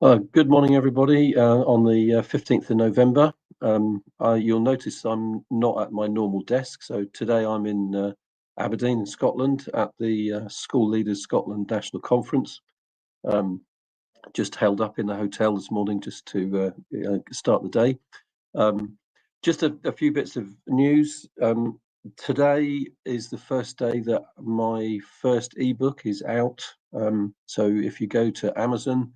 Good morning, everybody. On the 15th of November, you'll notice I'm not at my normal desk. So today I'm in Aberdeen, in Scotland, at the School Leaders Scotland National Conference. Just held up in the hotel this morning just to start the day. Just a few bits of news. Today is the first day that my first ebook is out. So if you go to Amazon,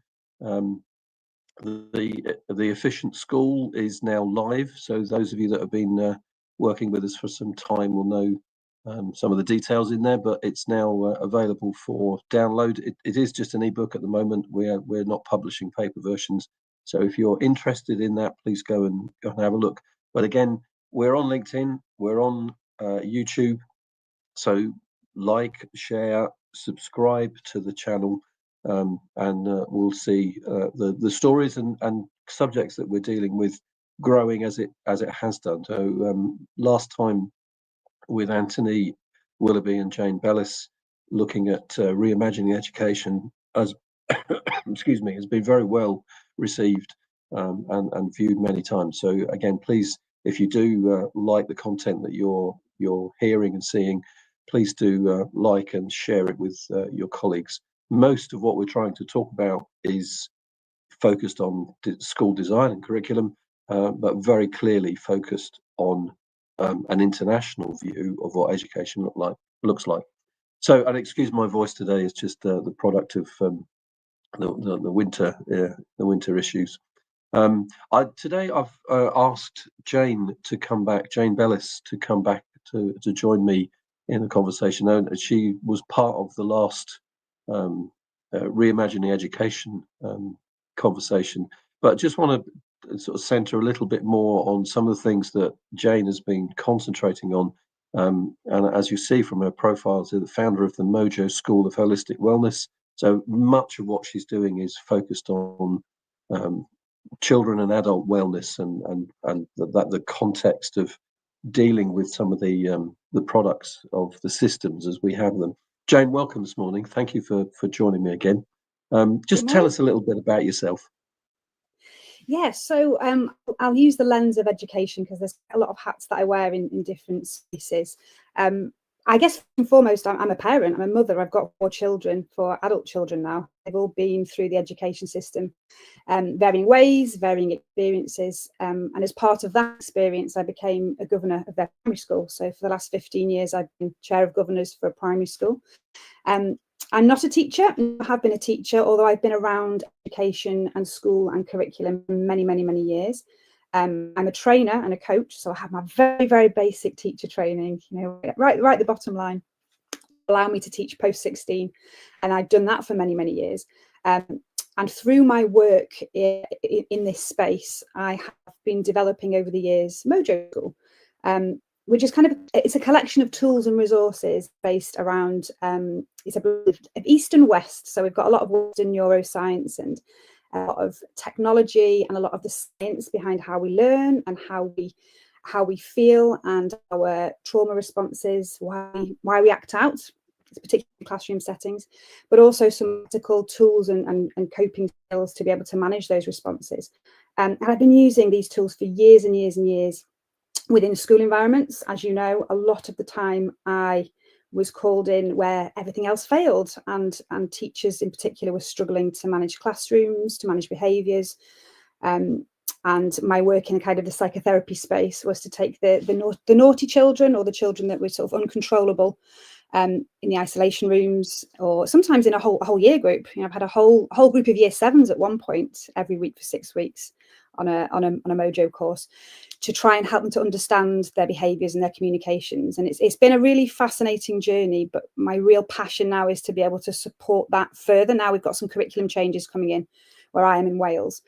the Efficient School is now live. So those of you that have been working with us for some time will know some of the details in there, but it's now available for download. It is just an ebook at the moment. We're not publishing paper versions. So if you're interested in that, please go and have a look. But again, we're on LinkedIn, we're on YouTube. So like, share, subscribe to the channel, and we'll see the stories and subjects that we're dealing with growing as it has done. So last time with Anthony Willoughby and Jane Bellis looking at reimagining education as excuse me, has been very well received and viewed many times. So again, please, if you do like the content that you're hearing and seeing, please do like and share it with your colleagues. Most of what we're trying to talk about is focused on school design and curriculum, but very clearly focused on an international view of what education looks like. So, and excuse my voice today, is just the product of the winter issues. Today I've asked Jane to come back, Jane Bellis, to come back to join me in the conversation. And she was part of the last reimagining education conversation, but just want to sort of centre a little bit more on some of the things that Jane has been concentrating on. And as you see from her profile, she's the founder of the Mojo School of Holistic Wellness. So much of what she's doing is focused on children and adult wellness and the context of dealing with some of the products of the systems as we have them. Jane, welcome this morning. Thank you for joining me again. Just tell us a little bit about yourself. Yeah, so I'll use the lens of education because there's a lot of hats that I wear in different spaces. I guess first and foremost, I'm a parent, I'm a mother. I've got 4 children, 4 adult children now. They've all been through the education system, varying ways, varying experiences. And as part of that experience, I became a governor of their primary school. So for the last 15 years, I've been chair of governors for a primary school. I'm not a teacher, I have been a teacher, although I've been around education and school and curriculum for many, many, many years. I'm a trainer and a coach, so I have my very, very basic teacher training, right at the bottom line, allow me to teach post 16, and I've done that for many, many years. And through my work in this space, I have been developing over the years Mojo School, which is it's a collection of tools and resources based around it's a blend of East and West. So we've got a lot of Western neuroscience and a lot of technology and a lot of the science behind how we learn and how we feel and our trauma responses, why we act out, particularly in classroom settings, but also some practical tools and coping skills to be able to manage those responses. And I've been using these tools for years and years and years within school environments. As you know, a lot of the time I was called in where everything else failed, and teachers in particular were struggling to manage classrooms, to manage behaviours. And my work in kind of the psychotherapy space was to take the naughty children, or the children that were sort of uncontrollable, in the isolation rooms, or sometimes in a whole year group. I've had a whole group of year 7s at one point every week for 6 weeks on a Mojo course, to try and help them to understand their behaviours and their communications. And it's been a really fascinating journey, but my real passion now is to be able to support that further. Now we've got some curriculum changes coming in where I am in Wales,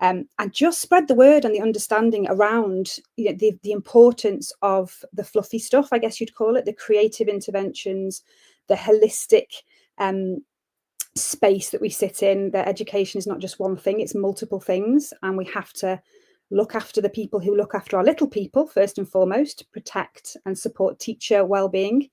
and just spread the word and the understanding around the importance of the fluffy stuff, I guess you'd call it, the creative interventions, the holistic space that we sit in. That education is not just one thing, it's multiple things, and we have to look after the people who look after our little people first and foremost, protect and support teacher well-being,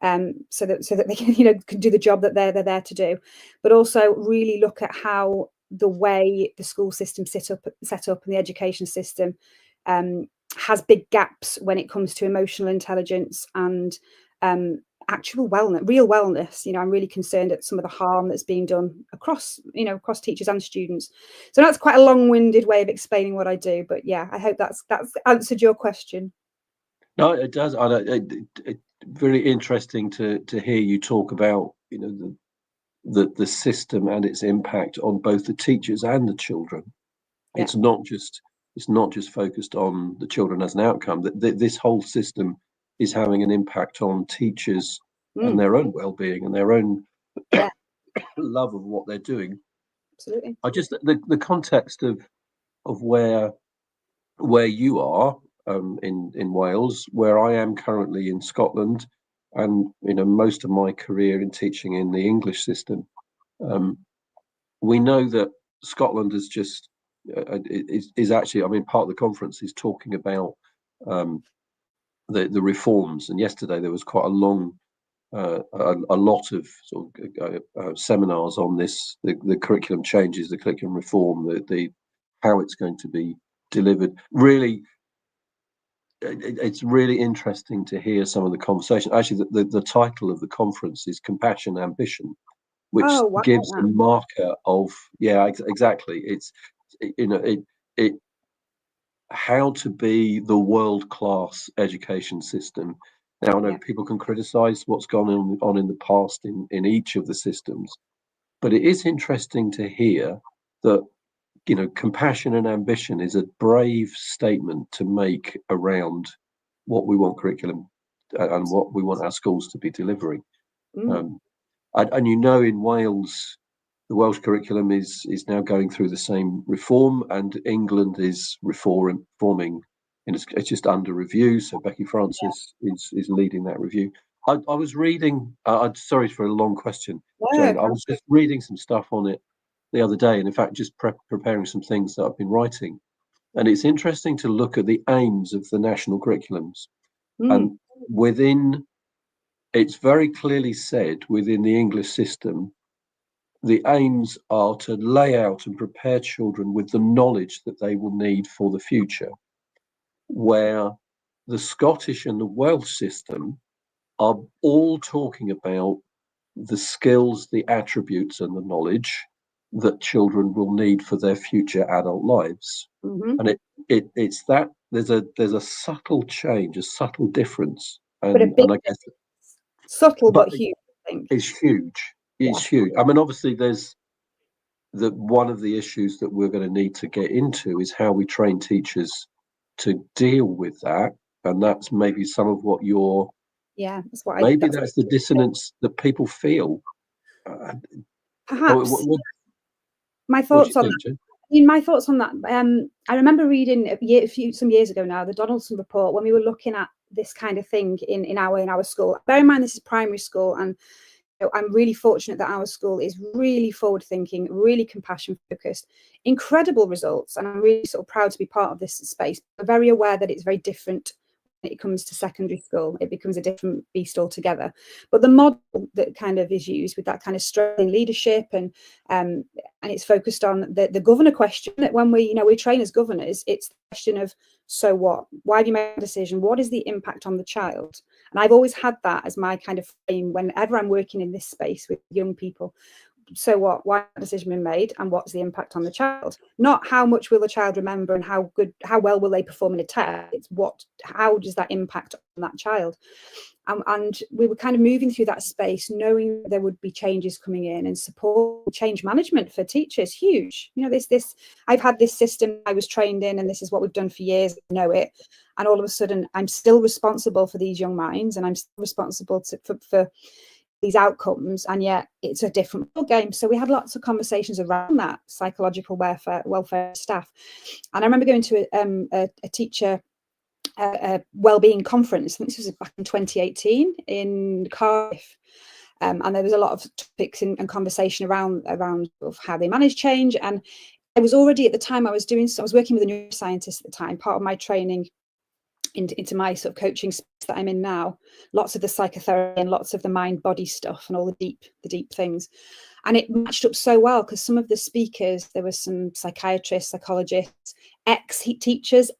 so that they can can do the job that they're there to do, but also really look at how the way the school system set up and the education system has big gaps when it comes to emotional intelligence and actual wellness, real wellness. I'm really concerned at some of the harm that's being done across teachers and students. So that's quite a long-winded way of explaining what I do, but yeah, I hope that's answered your question. No, it does. It's very interesting to hear you talk about the system and its impact on both the teachers and the children. Yeah. It's not just focused on the children as an outcome. This whole system is having an impact on teachers and their own well-being and their own love of what they're doing. Absolutely. I just the context of where you are in Wales, where I am currently in Scotland, and most of my career in teaching in the English system. We know that Scotland is just is actually, I mean, part of the conference is talking about the reforms, and yesterday there was quite a long a lot of sort of seminars on this, the curriculum changes, the curriculum reform, the how it's going to be delivered. Really, it's really interesting to hear some of the conversation. Actually, the title of the conference is Compassion, Ambition, which gives a marker of exactly. It's it how to be the world-class education system. Now, I know people can criticize what's gone on in the past in each of the systems, but it is interesting to hear that compassion and ambition is a brave statement to make around what we want curriculum and what we want our schools to be delivering. And in Wales, the Welsh curriculum is now going through the same reform, and England is reforming, and it's just under review. So Becky Francis is leading that review. I was reading. Sorry for a long question, Jane. I was just reading some stuff on it the other day, and in fact, just preparing some things that I've been writing. And it's interesting to look at the aims of the national curriculums, and it's very clearly said within the English system. The aims are to lay out and prepare children with the knowledge that they will need for the future, where the Scottish and the Welsh system are all talking about the skills, the attributes, and the knowledge that children will need for their future adult lives. And it's that there's a subtle change, a subtle difference, and I guess subtle but huge. I think it's huge. It's huge. I mean, obviously, there's one of the issues that we're going to need to get into is how we train teachers to deal with that, and that's maybe some of what you're. That's what that's the dissonance that people feel. Perhaps. My thoughts on that. My thoughts on that. I remember reading some years ago now the Donaldson report when we were looking at this kind of thing in our school. Bear in mind this is primary school, and I'm really fortunate that our school is really forward thinking, really compassion focused, incredible results. And I'm really sort of proud to be part of this space. I'm very aware that it's very different when it comes to secondary school. It becomes a different beast altogether. But the model that kind of is used with that kind of strength in leadership and it's focused on the governor question, that when we train as governors, it's the question of, so what? Why have you made a decision? What is the impact on the child? And I've always had that as my kind of frame whenever I'm working in this space with young people. So what? Why has that decision been made, and what's the impact on the child? Not how much will the child remember and how well will they perform in a test. It's how does that impact on that child? And we were kind of moving through that space, knowing there would be changes coming in, and support change management for teachers, huge. This I've had this system I was trained in, and this is what we've done for years. I know it, and all of a sudden I'm still responsible for these young minds, and I'm still responsible for these outcomes, and yet it's a different game. So we had lots of conversations around that psychological welfare staff. And I remember going to a teacher wellbeing conference. I think this was back in 2018 in Cardiff, and there was a lot of topics and conversation around of how they manage change. And I was already at the time I was working with a neuroscientist at the time. Part of my training into my sort of coaching space that I'm in now, lots of the psychotherapy and lots of the mind body stuff and all the deep things. And it matched up so well because some of the speakers, there were some psychiatrists, psychologists, ex-teachers,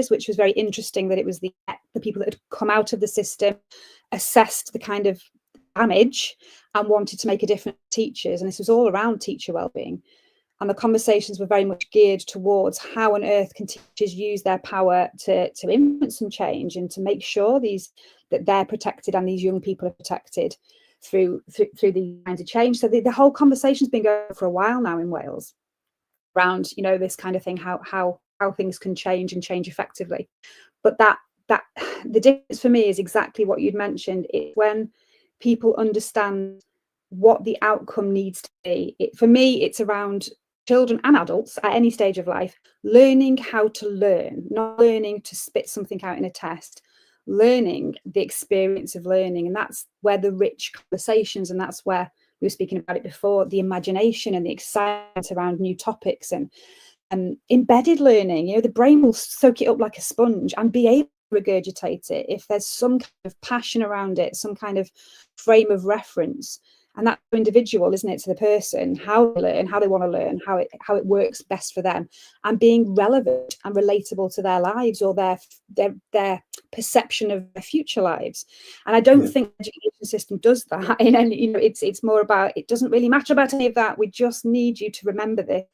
which was very interesting that it was the people that had come out of the system, assessed the kind of damage and wanted to make a difference to teachers. And this was all around teacher wellbeing. And the conversations were very much geared towards how on earth can teachers use their power to influence some change and to make sure that they're protected and these young people are protected through these kinds of change. So the whole conversation's been going for a while now in Wales around, you know, this kind of thing, how things can change and change effectively. But that the difference for me is exactly what you'd mentioned. It's when people understand what the outcome needs to be. For me, it's around children and adults at any stage of life learning how to learn, not learning to spit something out in a test, learning the experience of learning. And that's where the rich conversations, and that's where we were speaking about it before, the imagination and the excitement around new topics and embedded learning. You know, the brain will soak it up like a sponge and be able to regurgitate it if there's some kind of passion around it, some kind of frame of reference. And that's individual, isn't it, to the person, how they learn, how they want to learn, how it works best for them, and being relevant and relatable to their lives or their perception of their future lives. And I don't think the education system does that in any, you know, it's more about, it doesn't really matter about any of that. We just need you to remember this.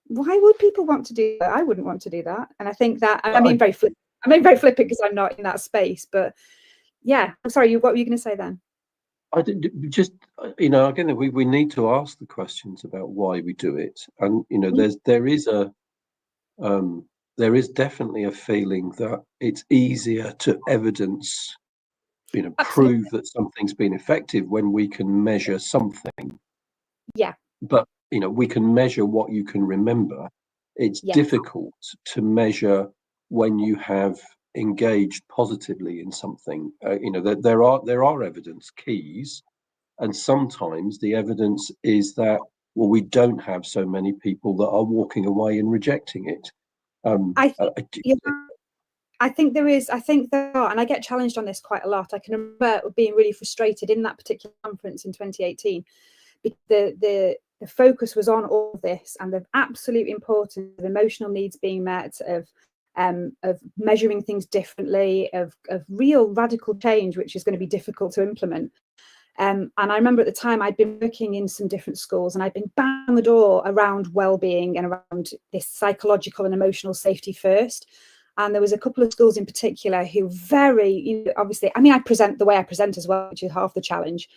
Why would people want to do that? I wouldn't want to do that. And I think that, I mean very flippant because I'm not in that space, but yeah, I'm sorry, what were you going to say then? I just, you know, again, we need to ask the questions about why we do it, and you know, there is definitely a feeling that it's easier to evidence, you know, prove that something's been effective when we can measure something. Yeah. But you know, we can measure what you can remember. It's difficult to measure when you have engaged positively in something. You know, there are evidence keys, and sometimes the evidence is that, well, we don't have so many people that are walking away and rejecting it. I think there are, and I get challenged on this quite a lot. I can remember being really frustrated in that particular conference in 2018 because the focus was on all of this and the absolute importance of emotional needs being met, of measuring things differently, of real radical change, which is going to be difficult to implement. And I remember at the time I'd been working in some different schools and I'd been banging on the door around well-being and around this psychological and emotional safety first. And there was a couple of schools in particular who very, you know, obviously, I mean, I present the way I present as well, which is half the challenge,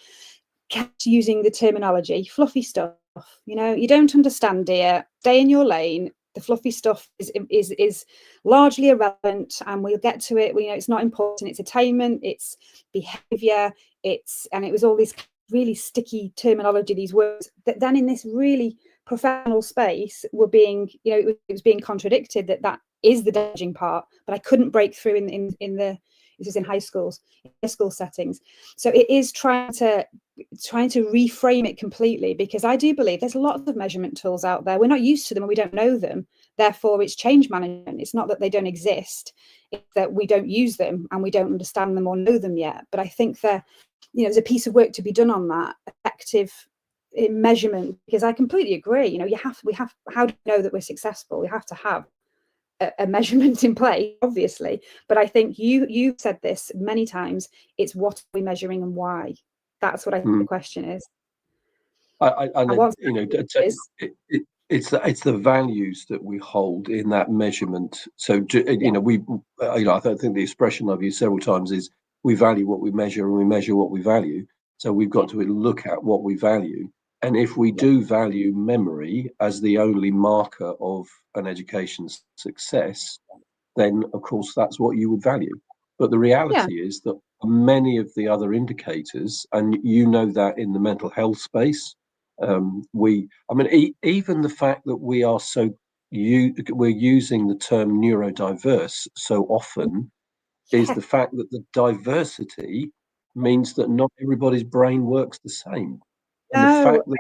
kept using the terminology, fluffy stuff. You know, you don't understand, dear, stay in your lane. The fluffy stuff is largely irrelevant, and we'll get to it. You know, it's not important. It's attainment, it's behaviour, and it was all this really sticky terminology, these words that then in this really professional space were being, you know, it was being contradicted that is the damaging part. But I couldn't break through in the this is in high school settings. So it is trying to reframe it completely, because I do believe there's lots of measurement tools out there. We're not used to them and we don't know them. Therefore, it's change management. It's not that they don't exist, it's that we don't use them and we don't understand them or know them yet. But I think that, you know, there's a piece of work to be done on that effective measurement, because I completely agree. You know, we have how do we know that we're successful? We have to have a measurement in place, obviously. But I think you've said this many times. It's what are we measuring and why? That's what I think the question is. You know, it's the values that we hold in that measurement. So you know, I think the expression I've used several times is we value what we measure and we measure what we value. So we've got to look at what we value. And if we do value memory as the only marker of an education's success, then of course that's what you would value. But the reality is that many of the other indicators, and you know that in the mental health space, even the fact that we're using the term neurodiverse so often is the fact that the diversity means that not everybody's brain works the same. And the fact that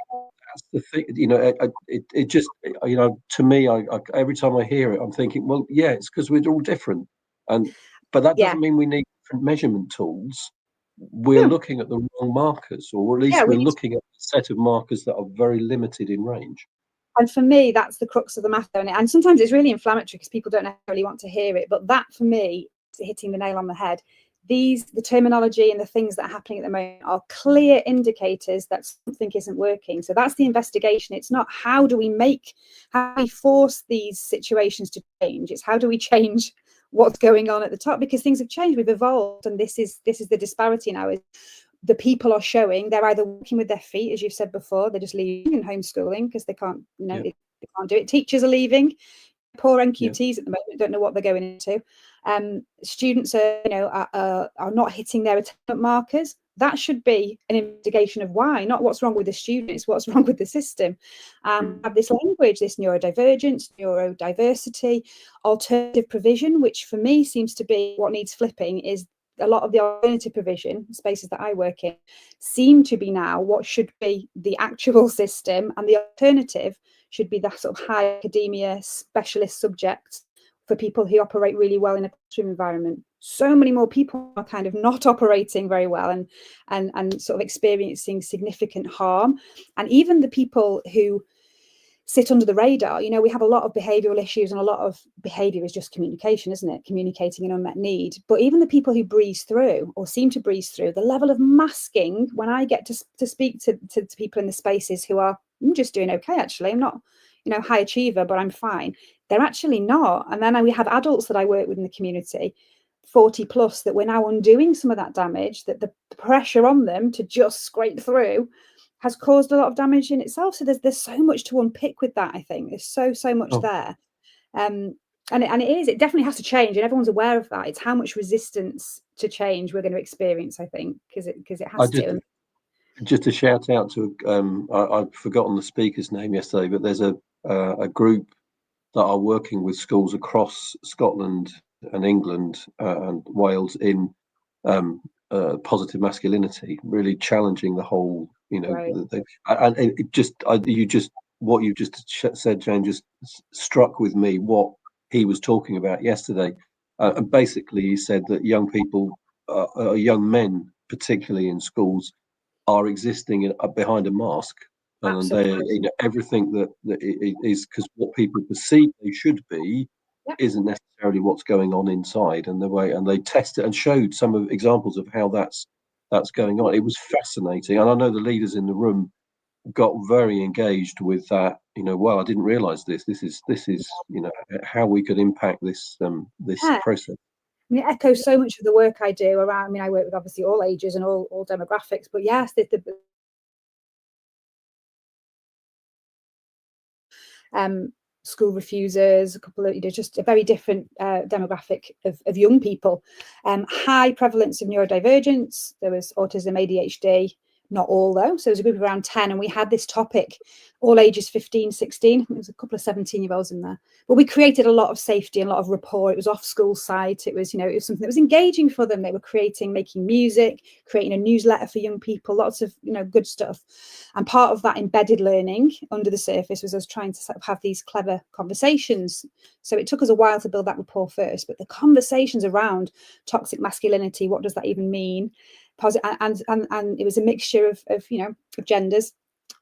that's the thing, you know, it just, you know, to me, I every time I hear it, I'm thinking, well, yeah, it's because we're all different. But that Yeah. doesn't mean we need different measurement tools. We're No. looking at the wrong markers, or at least Yeah, we're looking at a set of markers that are very limited in range. and for me, that's the crux of the matter. And sometimes it's really inflammatory because people don't necessarily want to hear it. But that, for me, is hitting the nail on the head. The terminology and the things that are happening at the moment are clear indicators that something isn't working. So that's the investigation. It's not how do we force these situations to change. It's how do we change what's going on at the top, because things have changed. We've evolved, and this is the disparity now. Is the people are showing they're either working with their feet, as you've said before, they're just leaving and homeschooling because they can't, they can't do it. Teachers are leaving. Poor NQTs at the moment don't know what they're going into. Students are not hitting their attainment markers. That should be an investigation of why, not what's wrong with the students, what's wrong with the system. Have this language, this neurodivergence, neurodiversity, alternative provision, which for me seems to be what needs flipping. Is a lot of the alternative provision spaces that I work in seem to be now what should be the actual system, and the alternative should be that sort of high academia specialist subjects for people who operate really well in a classroom environment. So many more people are kind of not operating very well and sort of experiencing significant harm. And even the people who sit under the radar, we have a lot of behavioural issues, and a lot of behaviour is just communication, isn't it? Communicating an unmet need. But even the people who breeze through, or seem to breeze through, the level of masking, when I get to speak to people in the spaces who are, I'm just doing okay, actually, I'm not, high achiever, but I'm fine. They're actually not. And then we have adults that I work with in the community, 40 plus, that we're now undoing some of that damage, that the pressure on them to just scrape through has caused a lot of damage in itself. So there's so much to unpick with that. I think there's so much there, and it definitely has to change, and everyone's aware of that. It's how much resistance to change we're going to experience, I think, because it has to. Just a shout out to I've forgotten the speaker's name yesterday, but there's a group that are working with schools across Scotland and England and Wales in positive masculinity, really challenging the whole, Right. and what you just said, Jane, just struck with me what he was talking about yesterday. And basically he said that young people, young men, particularly in schools, are existing behind a mask, and they, everything that is, because what people perceive they should be isn't necessarily what's going on inside, and they test it and showed some of examples of how that's going on. It was fascinating, and I know the leaders in the room got very engaged with that. Well, I didn't realize this is how we could impact this process. It echoes so much of the work I do around. I work with obviously all ages and all demographics, but yes, school refusers, a couple of just a very different demographic of young people. High prevalence of neurodivergence. There was autism, ADHD. Not all, though. So there's a group of around 10, and we had this topic, all ages 15, 16. There was a couple of 17-year-olds in there. But we created a lot of safety and a lot of rapport. It was off school site. It was, it was something that was engaging for them. They were making music, creating a newsletter for young people, lots of, good stuff. And part of that embedded learning under the surface was us trying to sort of have these clever conversations. So it took us a while to build that rapport first, but the conversations around toxic masculinity, what does that even mean? And it was a mixture of genders,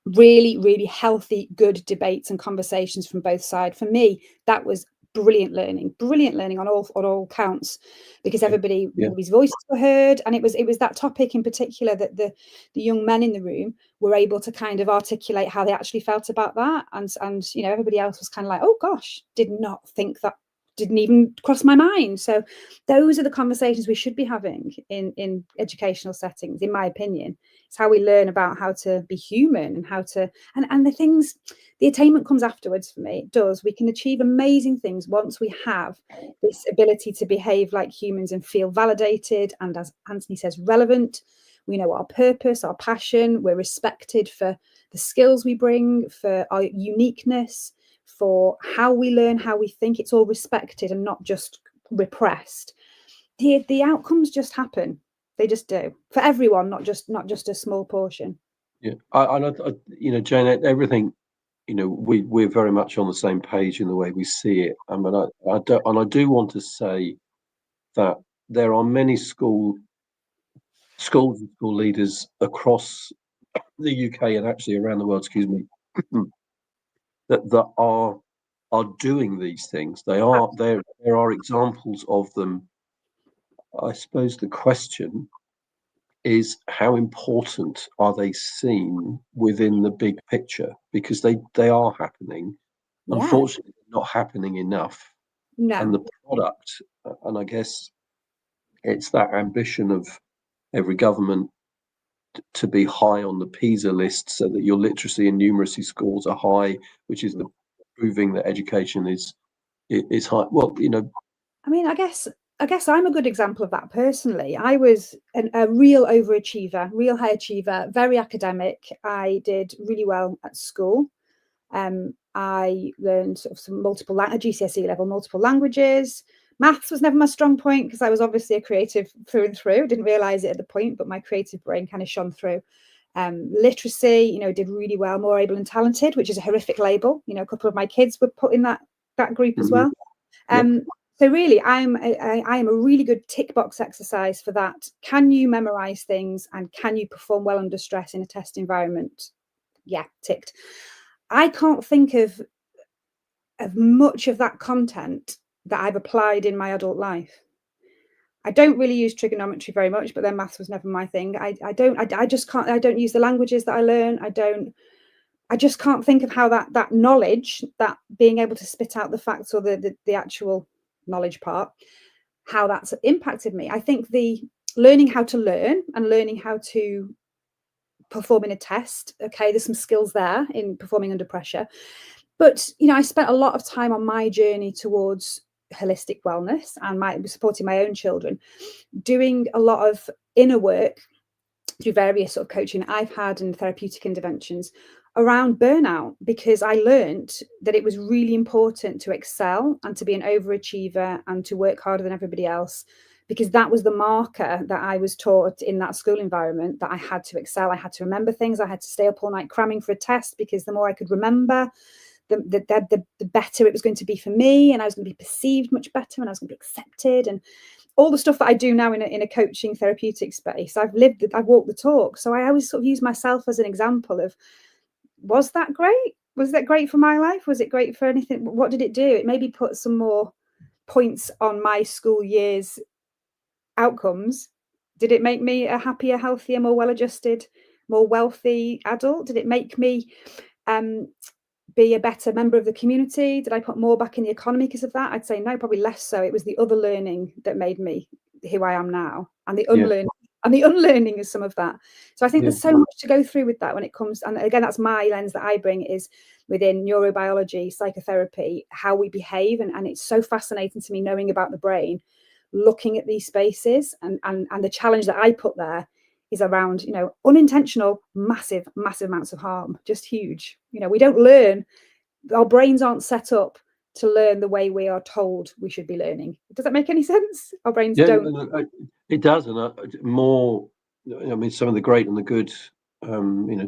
really healthy, good debates and conversations from both sides. For me, that was brilliant learning on all counts, because everybody's voices were heard, and it was that topic in particular that the young men in the room were able to kind of articulate how they actually felt about that, and everybody else was kind of like, oh gosh, did not think that, didn't even cross my mind. So those are the conversations we should be having in educational settings, in my opinion. It's how we learn about how to be human and how to, and the things, the attainment comes afterwards for me. It does. We can achieve amazing things once we have this ability to behave like humans and feel validated, and, as Anthony says, relevant. We know our purpose, our passion. We're respected for the skills we bring, for our uniqueness, for how we learn, how we think. It's all respected and not just repressed. The outcomes just happen. They just do, for everyone, not just a small portion. Yeah, Jane, everything, we're very much on the same page in the way we see it. I mean, I do want to say that there are many schools and school leaders across the UK and actually around the world, excuse me, that are doing these things. There are examples of them. I suppose the question is, how important are they seen within the big picture? Because they are happening. Yeah. Unfortunately, not happening enough. No. And the product, and I guess it's that ambition of every government to be high on the PISA list, so that your literacy and numeracy scores are high, which is proving that education is high. Well, I mean, I guess I'm a good example of that personally. I was a real overachiever, real high achiever, very academic. I did really well at school. I learned sort of some GCSE level, multiple languages. Maths was never my strong point because I was obviously a creative through and through. Didn't realize it at the point, but my creative brain kind of shone through. Literacy, did really well, more able and talented, which is a horrific label. A couple of my kids were put in that group as well. So really, I am a really good tick box exercise for that. Can you memorize things and can you perform well under stress in a test environment? Yeah, ticked. I can't think of much of that content that I've applied in my adult life. I don't really use trigonometry very much, but then maths was never my thing. I just can't. I don't use the languages that I learn. I just can't think of how that knowledge, that being able to spit out the facts or the actual knowledge part, how that's impacted me. I think the learning how to learn and learning how to perform in a test. Okay, there's some skills there in performing under pressure. But, I spent a lot of time on my journey towards holistic wellness and supporting my own children, doing a lot of inner work through various sort of coaching I've had and therapeutic interventions around burnout, because I learned that it was really important to excel and to be an overachiever and to work harder than everybody else, because that was the marker that I was taught in that school environment, that I had to excel. I had to remember things. I had to stay up all night cramming for a test, because the more I could remember, the better it was going to be for me, and I was going to be perceived much better, and I was going to be accepted, and all the stuff that I do now in a coaching therapeutic space. I've walked the talk. So I always sort of use myself as an example of, was that great? Was that great for my life? Was it great for anything? What did it do? It maybe put some more points on my school year's outcomes. Did it make me a happier, healthier, more well-adjusted, more wealthy adult? Did it make me be a better member of the community? Did I put more back in the economy because of that? I'd say no, probably less so. It was the other learning that made me who I am now, and the unlearning. And the unlearning is some of that. So I think there's so much to go through with that when it comes, and again, that's my lens that I bring, is within neurobiology, psychotherapy, how we behave. And it's so fascinating to me knowing about the brain, looking at these spaces, and the challenge that I put there is around, unintentional, massive amounts of harm, just huge. We don't learn, our brains aren't set up to learn the way we are told we should be learning. Does that make any sense? Our brains don't. It does, and more. I mean, some of the great and the good,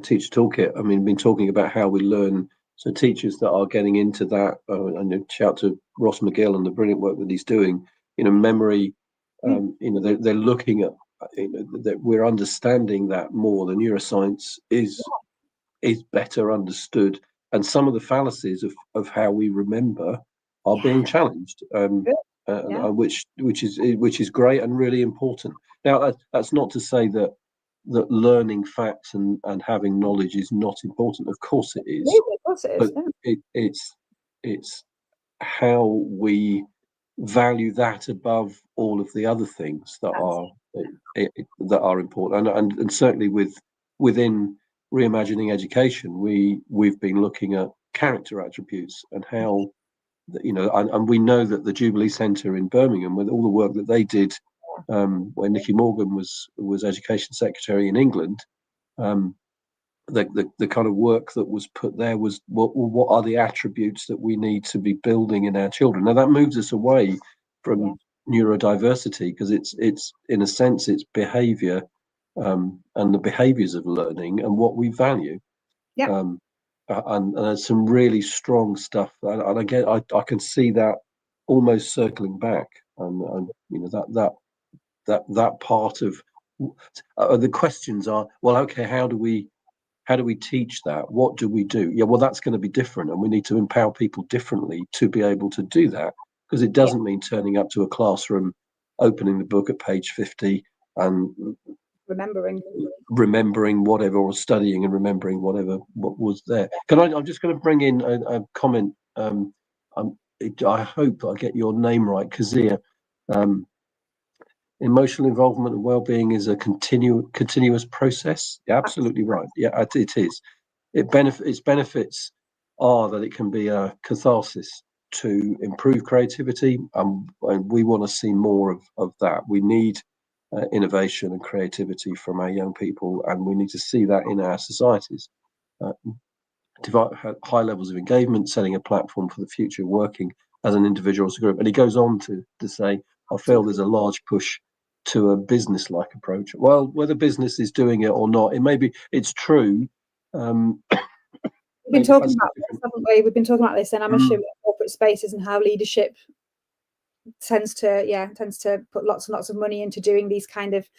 teacher toolkit. I mean, been talking about how we learn. So teachers that are getting into that, and shout to Ross McGill and the brilliant work that he's doing. Memory. They're looking at. That we're understanding that more. The neuroscience is better understood, and some of the fallacies of how we remember are being challenged. Which is great and really important. Now, that's not to say that learning facts and having knowledge is not important. Of course it is. Of course it is. But it's how we value that above all of the other things that are important. And certainly within reimagining education, we've been looking at character attributes and how. And we know that the Jubilee Centre in Birmingham, with all the work that they did when Nicky Morgan was Education Secretary in England, the kind of work that was put there was what are the attributes that we need to be building in our children. Now that moves us away from neurodiversity, because it's in a sense it's behaviour and the behaviours of learning and what we value. And there's some really strong stuff, and again, I can see that almost circling back and you know that part of the questions are, well, okay, how do we teach that? What do we do? Yeah, well, that's going to be different, and we need to empower people differently to be able to do that, because it doesn't mean turning up to a classroom, opening the book at page 50 and remembering whatever, or studying and remembering what was there. I'm just going to bring in a comment. I hope I get your name right, Kazia. Emotional involvement and well-being is a continuous process. Yeah, absolutely right. Yeah, it is. Its benefits are that it can be a catharsis to improve creativity, and we want to see more of that. We need innovation and creativity from our young people, and we need to see that in our societies. High levels of engagement, setting a platform for the future, working as an individual, as a group. And he goes on to say, I feel there's a large push to a business-like approach. Well, whether business is doing it or not, it's true. We've been talking about this, haven't we? We've been talking about this in Amersham corporate spaces, and how leadership tends to put lots and lots of money into doing these kind of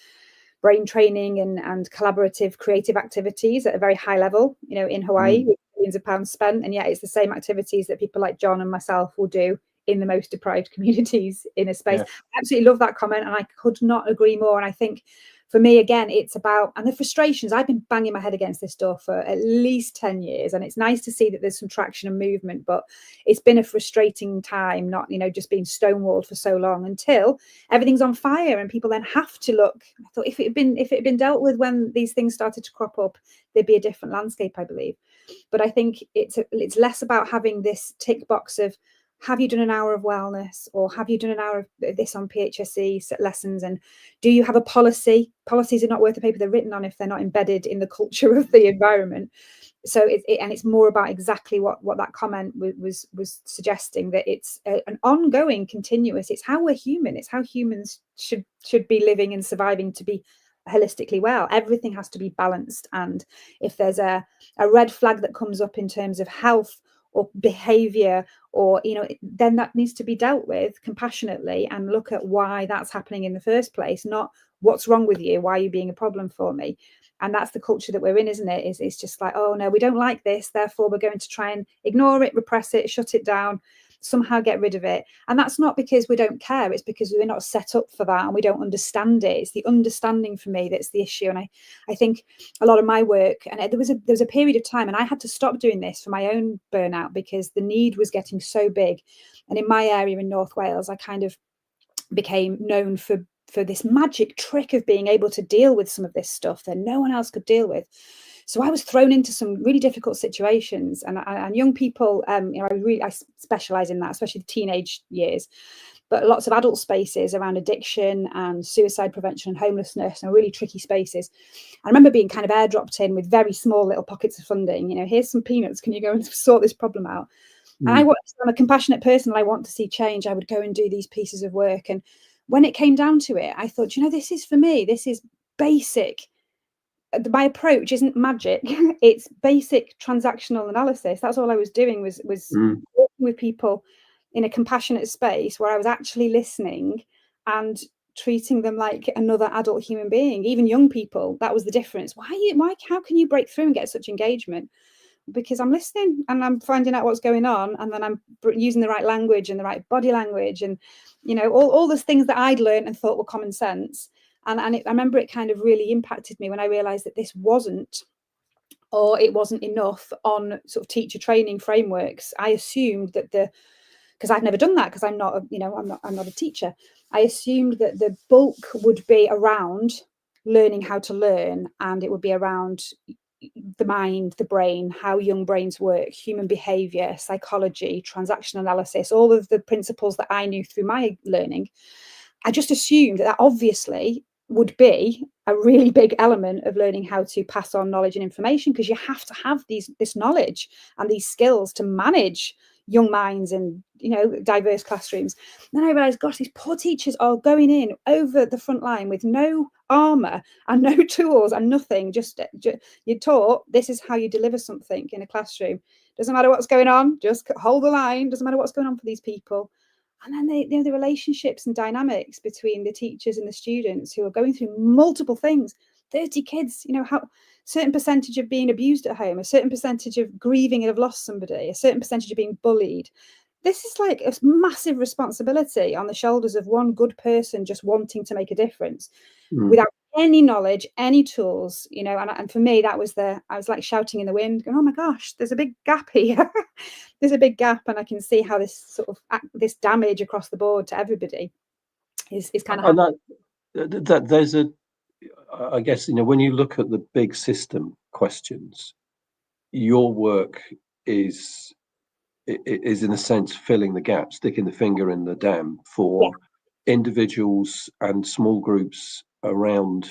brain training and collaborative creative activities at a very high level, you know, in Hawaii, with millions of pounds spent, and yet it's the same activities that people like John and myself will do in the most deprived communities in a space. I absolutely love that comment, and I could not agree more. And I think for me, again, it's about, and the frustrations, I've been banging my head against this door for at least 10 years, and it's nice to see that there's some traction and movement, but it's been a frustrating time, not, you know, just being stonewalled for so long until everything's on fire and people then have to look. I thought if it had been dealt with when these things started to crop up, there'd be a different landscape, I believe. But I think it's less about having this tick box of, have you done an hour of wellness, or have you done an hour of this on PHSE lessons, and do you have a policy? Policies are not worth the paper they're written on if they're not embedded in the culture of the environment. So it's more about exactly what that comment was suggesting, that it's an ongoing, continuous. It's how we're human. It's how humans should be living and surviving to be holistically well. Everything has to be balanced, and if there's a red flag that comes up in terms of health or behavior, or, you know, then that needs to be dealt with compassionately and look at why that's happening in the first place, not what's wrong with you, why are you being a problem for me. And that's the culture that we're in, isn't it? It's just like, oh no, we don't like this, therefore we're going to try and ignore it, repress it, shut it down, somehow get rid of it. And that's not because we don't care, it's because we're not set up for that and we don't understand it. It's the understanding for me that's the issue. And I think a lot of my work, and there was a period of time, and I had to stop doing this for my own burnout because the need was getting so big. And in my area in North Wales, I kind of became known for this magic trick of being able to deal with some of this stuff that no one else could deal with. So I was thrown into some really difficult situations, and young people, you know, I specialize in that, especially the teenage years, but lots of adult spaces around addiction and suicide prevention and homelessness, and really tricky spaces. I remember being kind of airdropped in with very small little pockets of funding. You know, here's some peanuts. Can you go and sort this problem out? And I'm a compassionate person, and I want to see change. I would go and do these pieces of work. And when it came down to it, I thought, you know, this is for me. This is basic. My approach isn't magic. It's basic transactional analysis. That's all I was doing was working with people in a compassionate space where I was actually listening and treating them like another adult human being, even young people. That was the difference. How can you break through and get such engagement? Because I'm listening and I'm finding out what's going on, and then I'm using the right language and the right body language, and, you know, all those things that I'd learned and thought were common sense. And I remember it kind of really impacted me when I realized that this wasn't enough on sort of teacher training frameworks. I assumed that because I've never done that, because I'm not a teacher. I assumed that the bulk would be around learning how to learn, and it would be around the mind, the brain, how young brains work, human behavior, psychology, transactional analysis, all of the principles that I knew through my learning. I just assumed that obviously would be a really big element of learning how to pass on knowledge and information, because you have to have this knowledge and these skills to manage young minds in, you know, diverse classrooms. And then I realized, gosh, these poor teachers are going in over the front line with no armor and no tools and nothing. Just you're taught this is how you deliver something in a classroom. Doesn't matter what's going on, just hold the line. Doesn't matter what's going on for these people. And then the relationships and dynamics between the teachers and the students who are going through multiple things. 30 kids, how certain percentage of being abused at home, a certain percentage of grieving and have lost somebody, a certain percentage of being bullied. This is like a massive responsibility on the shoulders of one good person just wanting to make a difference without any knowledge, any tools, and for me, I was like shouting in the wind, going, oh my gosh, there's a big gap here. There's a big gap, and I can see how this sort of this damage across the board to everybody is kind of. And that there's I guess, when you look at the big system questions, your work is in a sense filling the gap, sticking the finger in the dam for individuals and small groups around,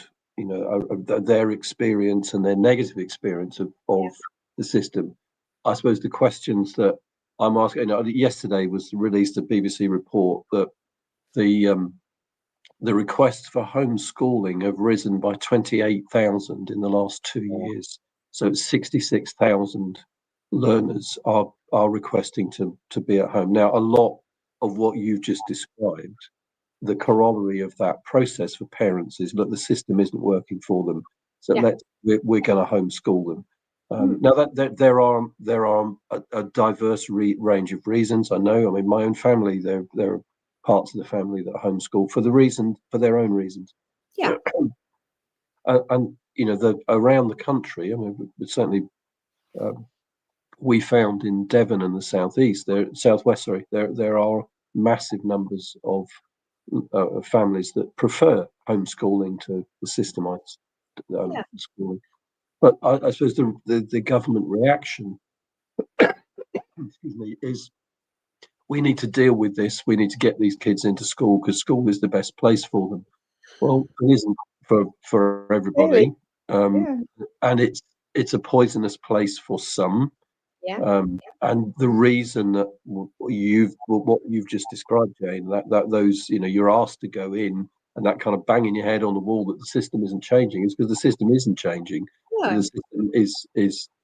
their experience and their negative experience of the system. I suppose the questions that I'm asking, yesterday was released a BBC report that the requests for homeschooling have risen by 28,000 in the last 2 years. So 66,000 learners are requesting to be at home. Now, a lot of what you've just described, the corollary of that process for parents is, look, the system isn't working for them, so we're going to homeschool them. Now that there are a diverse range of reasons. I know. I mean, my own family, there are parts of the family that homeschool for their own reasons. Yeah. And around the country, I mean, certainly we found in Devon and the southwest, there are massive numbers of families that prefer homeschooling to the systemized schooling. But I suppose the government reaction, excuse me, is we need to deal with this. We need to get these kids into school because school is the best place for them. Well, it isn't for everybody, and it's a poisonous place for some. And the reason that what you've just described, Jane, that those you're asked to go in and that kind of banging your head on the wall that the system isn't changing is because the system isn't changing. The system is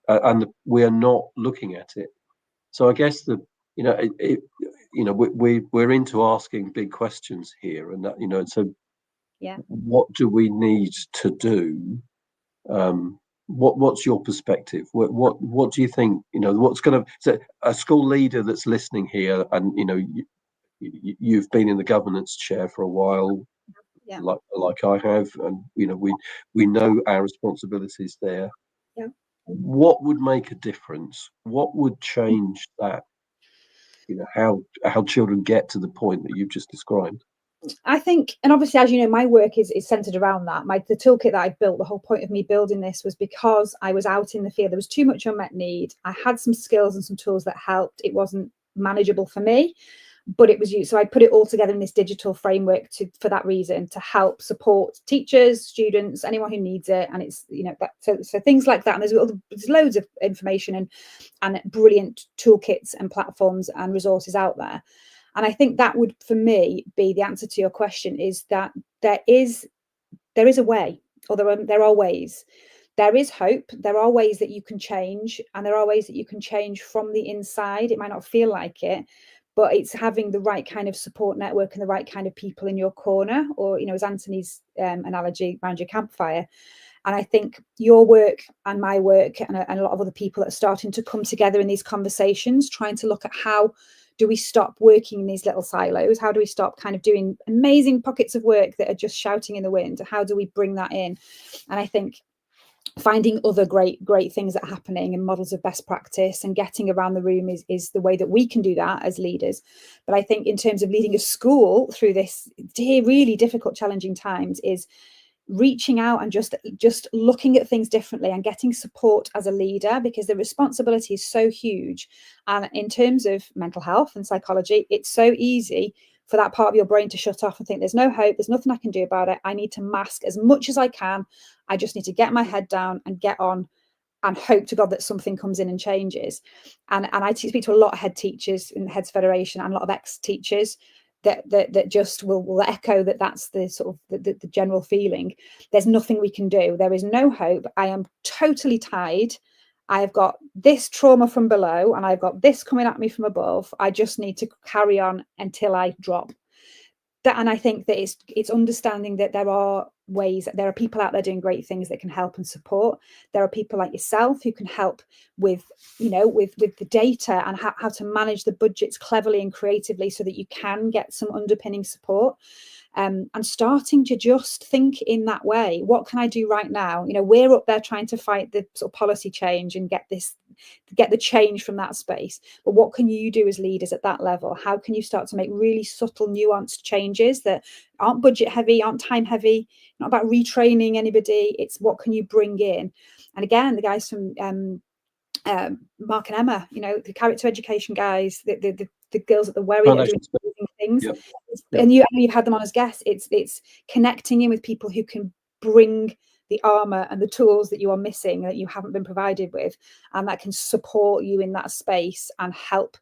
and we are not looking at it. So I guess we're into asking big questions here, and that so what do we need to do? What's your perspective? What do you think? What's going to so a school leader that's listening here, and you've been in the governance chair for a while, like I have, and we know our responsibilities there. Yeah. What would make a difference? What would change that? How children get to the point that you've just described. I think, and obviously, as you know, my work is centered around that. The toolkit that I built, the whole point of me building this was because I was out in the field. There was too much unmet need. I had some skills and some tools that helped. It wasn't manageable for me, but it was used. So I put it all together in this digital framework for that reason, to help support teachers, students, anyone who needs it. And it's, so things like that. And there's loads of information and brilliant toolkits and platforms and resources out there. And I think that would, for me, be the answer to your question, is that there is a way, or there are ways. There is hope. There are ways that you can change, and there are ways that you can change from the inside. It might not feel like it, but it's having the right kind of support network and the right kind of people in your corner, or, as Anthony's analogy, around your campfire. And I think your work and my work and a lot of other people that are starting to come together in these conversations, trying to look at how do we stop working in these little silos? How do we stop kind of doing amazing pockets of work that are just shouting in the wind? How do we bring that in? And I think finding other great things that are happening and models of best practice and getting around the room is the way that we can do that as leaders. But I think in terms of leading a school through this really difficult, challenging times, is reaching out and just looking at things differently and getting support as a leader, because the responsibility is so huge. And in terms of mental health and psychology, it's so easy for that part of your brain to shut off and think there's no hope, there's nothing I can do about it, I need to mask as much as I can, I just need to get my head down and get on and hope to God that something comes in and changes. And I speak to a lot of head teachers in the Heads Federation and a lot of ex-teachers that just will echo that's the sort of the general feeling. There's nothing we can do. There is no hope. I am totally tied. I've got this trauma from below and I've got this coming at me from above. I just need to carry on until I drop. And I think that it's understanding that there are ways, that there are people out there doing great things that can help and support. There are people like yourself who can help with, with the data and how to manage the budgets cleverly and creatively so that you can get some underpinning support. And starting to just think in that way. What can I do right now? We're up there trying to fight the sort of policy change and get the change from that space. But what can you do as leaders at that level? How can you start to make really subtle, nuanced changes that aren't budget heavy, aren't time heavy, not about retraining anybody? It's what can you bring in? And again, the guys from Mark and Emma, the character education guys, the girls at the Wherry are doing amazing things. Yep. And you've had them on as guests. It's connecting in with people who can bring the armor and the tools that you are missing, that you haven't been provided with, and that can support you in that space and help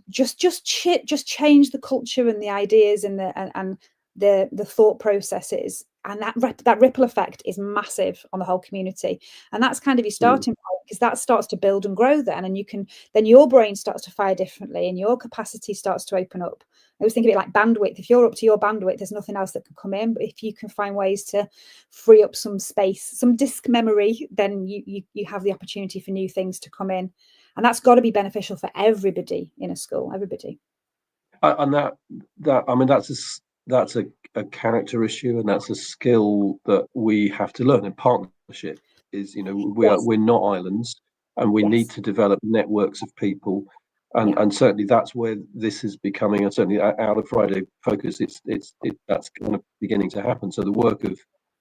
just change the culture and the ideas and the thought processes. And that ripple effect is massive on the whole community. And that's kind of your starting point, because that starts to build and grow then your brain starts to fire differently and your capacity starts to open up. I always think of it like bandwidth. If you're up to your bandwidth, there's nothing else that can come in. But if you can find ways to free up some space, some disk memory, then you have the opportunity for new things to come in. And that's got to be beneficial for everybody in a school, everybody. And I mean, that's a character issue, and that's a skill that we have to learn. And partnership is, we're not islands, and we need to develop networks of people. And certainly that's where this is becoming, and certainly out of Friday Focus, that's kind of beginning to happen. So the work of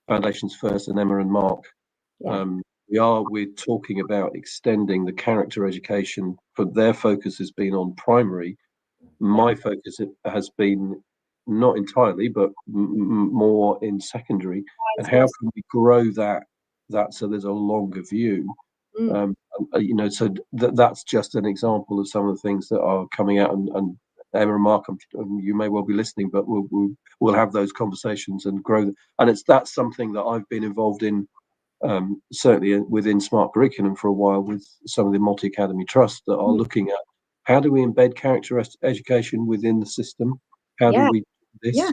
Foundations First and Emma and Mark, we're talking about extending the character education. For their focus has been on primary. My focus has been not entirely, but more in secondary. And how can we grow that so there's a longer view? So that's just an example of some of the things that are coming out. And Emma and Mark, you may well be listening, but we'll have those conversations and grow. And that's something that I've been involved in, certainly within Smart Curriculum for a while, with some of the multi-academy trusts that are looking at how do we embed character education within the system? How do we do this?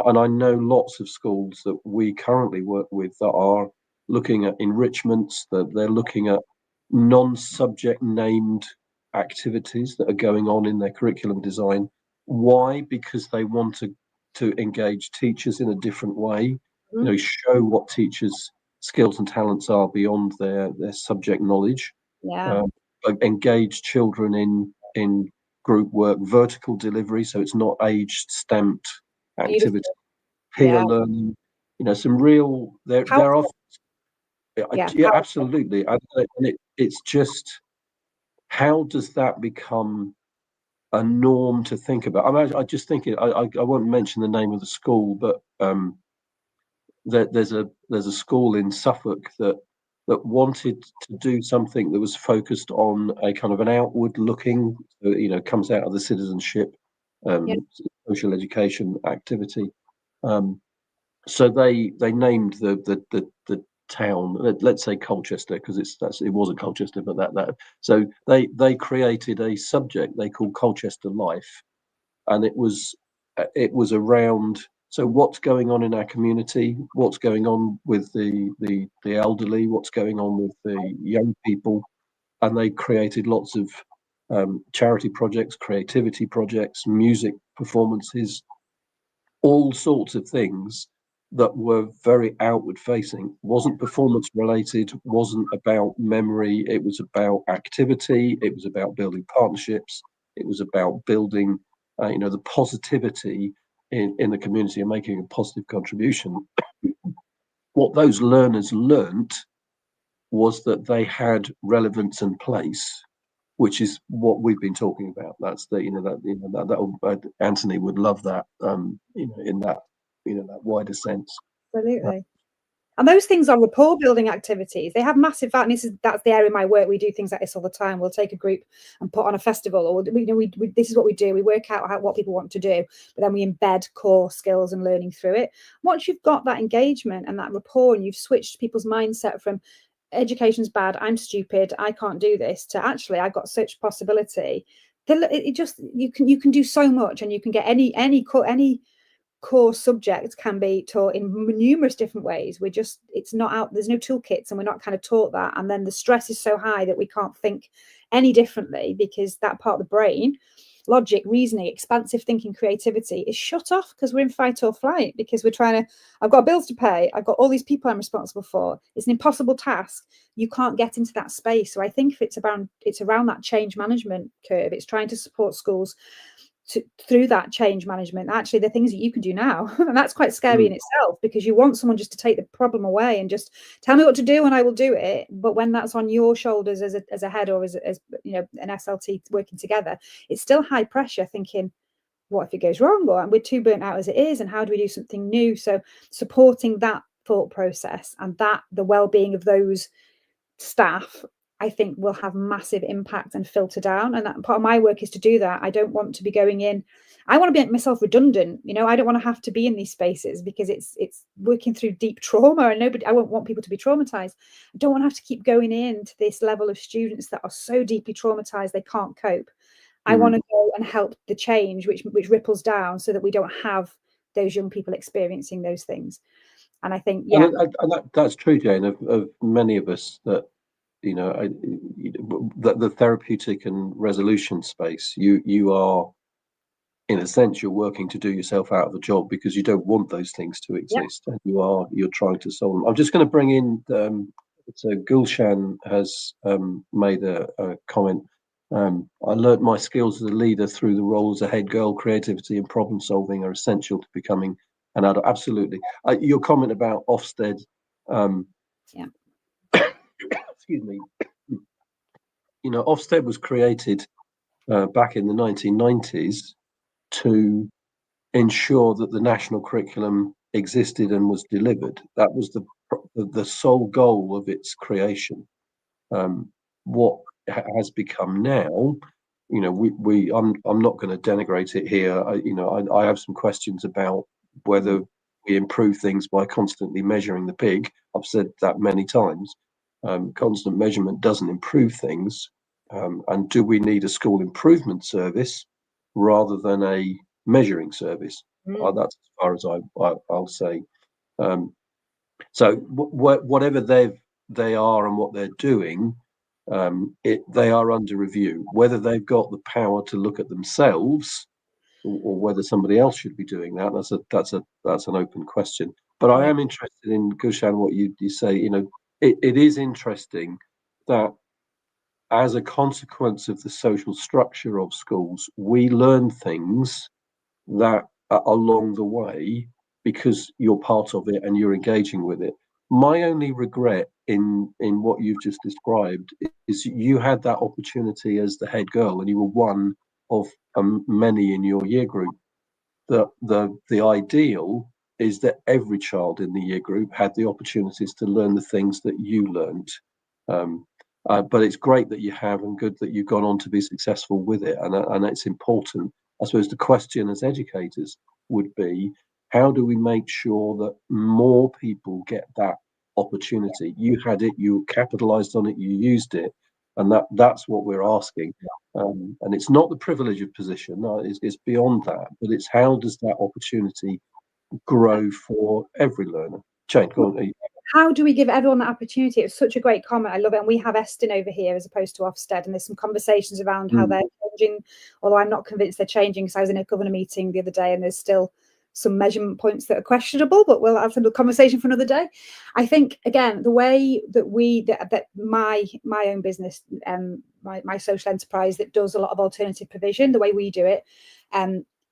And I know lots of schools that we currently work with that are looking at enrichments, that they're looking at non-subject named activities that are going on in their curriculum design. Why? Because they want to engage teachers in a different way, show what teachers' skills and talents are beyond their subject knowledge. Engage children in group work, vertical delivery, so it's not age stamped activity, peer learning, some real there are absolutely. And it's just, how does that become a norm to think about? I mean, I just think I won't mention the name of the school, but there's a school in Suffolk that wanted to do something that was focused on a kind of an outward looking, comes out of the citizenship, social education activity. So they named the town, let's say Colchester, because it wasn't Colchester, but that. So they created a subject they called Colchester Life, and it was around. So what's going on in our community? What's going on with the elderly? What's going on with the young people? And they created lots of charity projects, creativity projects, music performances, all sorts of things that were very outward facing. Wasn't performance related, wasn't about memory. It was about activity. It was about building partnerships. It was about building, the positivity in the community and making a positive contribution. What those learners learnt was that they had relevance and place, which is what we've been talking about. That's that Anthony would love that, in that wider sense. Absolutely. And those things are rapport building activities. They have massive value. That's the area of my work. We do things like this all the time. We'll take a group and put on a festival, or this is what we do. We work out what people want to do, but then we embed core skills and learning through it. Once you've got that engagement and that rapport, and you've switched people's mindset from education's bad, I'm stupid, I can't do this, to actually I've got such possibility. It just, you can do so much, and you can get any core subject can be taught in numerous different ways. It's not out, there's no toolkits, and we're not kind of taught that. And then the stress is so high that we can't think any differently, because that part of the brain, logic, reasoning, expansive thinking, creativity, is shut off because we're in fight or flight, because we're trying to, I've got bills to pay, I've got all these people I'm responsible for, it's an impossible task. You can't get into that space. So I think it's around that change management curve. It's trying to support schools through that change management, actually the things that you can do now. And that's quite scary in itself, because you want someone just to take the problem away and just tell me what to do and I will do it. But when that's on your shoulders as a head, or as you know, an SLT working together, it's still high pressure, thinking, what if it goes wrong, or we're too burnt out as it is, and how do we do something new? So supporting that thought process and that the well-being of those staff, I think, will have massive impact and filter down. And that part of my work is to do that. I don't want to be going in, I want to make myself redundant, you know. I don't want to have to be in these spaces, because it's working through deep trauma, and I won't want people to be traumatized. I don't want to have to keep going into this level of students that are so deeply traumatized they can't cope. I want to go and help the change which ripples down, so that we don't have those young people experiencing those things. And I think, yeah, and that's true, Jane, of many of us, that, you know, the therapeutic and resolution space, you are, in a sense, you're working to do yourself out of a job, because you don't want those things to exist, and you're trying to solve them. I'm just going to bring in, so Gulshan has made a comment. I learnt my skills as a leader through the role as a head girl. Creativity and problem solving are essential to becoming an adult. Absolutely. Your comment about Ofsted, excuse me, you know, Ofsted was created back in the 1990s to ensure that the national curriculum existed and was delivered. That was the sole goal of its creation. What has become now, you know, I'm not going to denigrate it here. I have some questions about whether we improve things by constantly measuring the pig. I've said that many times. Constant measurement doesn't improve things. And do we need a school improvement service rather than a measuring service? That's as far as I'll say. So whatever they are and what they're doing, they are under review. Whether they've got the power to look at themselves, or whether somebody else should be doing that, that's an open question. But I am interested in, Gulshan, what you say. You know, it is interesting that, as a consequence of the social structure of schools, we learn things that along the way, because you're part of it and you're engaging with it. My only regret in what you've just described is you had that opportunity as the head girl, and you were one of many in your year group. The ideal is that every child in the year group had the opportunities to learn the things that you learned. But it's great that you have, and good that you've gone on to be successful with it, and it's important. I suppose the question as educators would be, how do we make sure that more people get that opportunity? You had it, you capitalized on it, you used it, and that's what we're asking. And it's not the privilege of position, no, it's beyond that, but it's how does that opportunity grow for every learner? Jane, go on. How do we give everyone that opportunity? It's such a great comment. I love it. And we have Eston over here as opposed to Ofsted, and there's some conversations around how they're changing, although I'm not convinced they're changing, because I was in a governor meeting the other day and there's still some measurement points that are questionable, but we'll have a conversation for another day. I think, again, the way that my own business, my social enterprise that does a lot of alternative provision, the way we do it,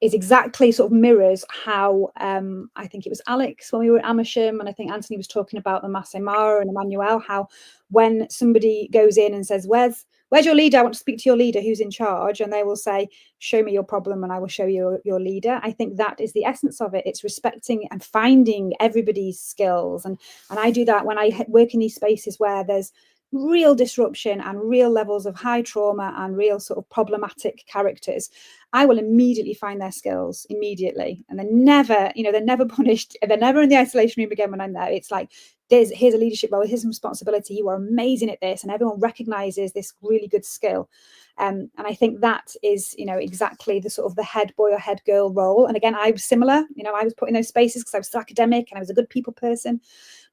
is exactly sort of mirrors how I think it was Alex when we were at Amersham, and I think Anthony was talking about the Masai Mara and Emmanuel, how when somebody goes in and says, where's your leader? I want to speak to your leader who's in charge, and they will say, show me your problem and I will show you your leader. I think that is the essence of it. It's respecting and finding everybody's skills. And I do that when I work in these spaces where there's real disruption and real levels of high trauma and real sort of problematic characters. I will immediately find their skills immediately, and they're never punished. They're never in the isolation room again when I'm there. It's like, here's a leadership role, here's some responsibility, you are amazing at this, and everyone recognizes this really good skill. And I think that is, exactly the sort of the head boy or head girl role. And again, I was similar, I was put in those spaces because I was still academic and I was a good people person.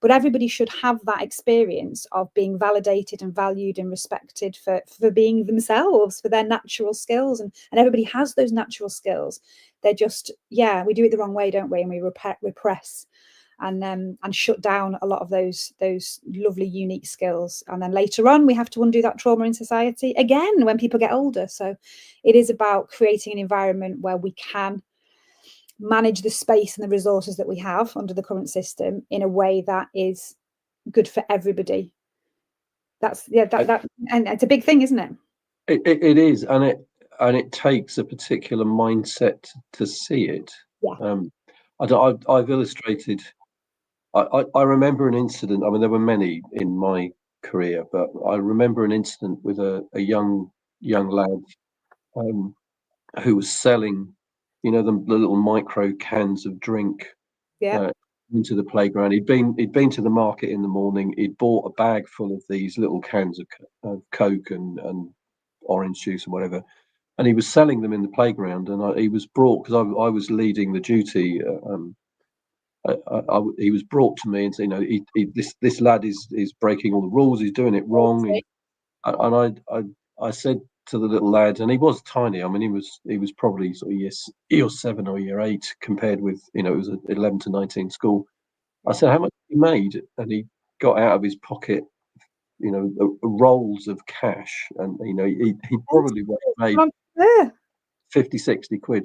But everybody should have that experience of being validated and valued and respected for being themselves, for their natural skills. And everybody has those natural skills. They're just, we do it the wrong way, don't we? And we repress and shut down a lot of those lovely, unique skills. And then later on, we have to undo that trauma in society again when people get older. So it is about creating an environment where we can manage the space and the resources that we have under the current system in a way that is good for everybody. And it's a big thing, isn't it? It is, and it takes a particular mindset to see it. I've illustrated. I remember an incident. I mean, there were many in my career, but I remember an incident with a young lad who was selling, the little micro cans of drink into the playground. He'd been to the market in the morning. He'd bought a bag full of these little cans of Coke and orange juice and whatever, and he was selling them in the playground. And he was brought, because I was leading the duty. He was brought to me and said, this lad is breaking all the rules. He's doing it wrong. I said to the little lad, and he was tiny. I mean, he was probably sort of year 7 or year 8 compared with, it was an 11 to 19 school. I said, how much have you made? And he got out of his pocket, rolls of cash, and he probably made 50, 60 quid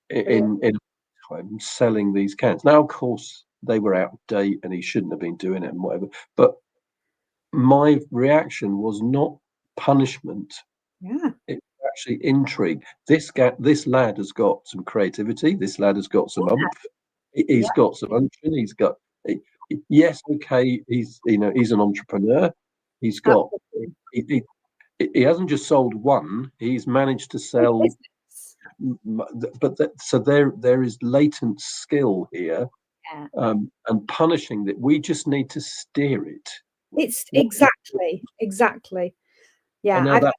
in time selling these cans. Now, of course, they were out of date and he shouldn't have been doing it and whatever. But my reaction was not punishment. It was actually intrigue. This lad has got some creativity. This lad has got some oomph. He's got some unction. He's got yes, okay. He's an entrepreneur. He's got he hasn't just sold one. He's managed to sell. But so there is latent skill here, and punishing that. We just need to steer it. It's exactly. Yeah. Now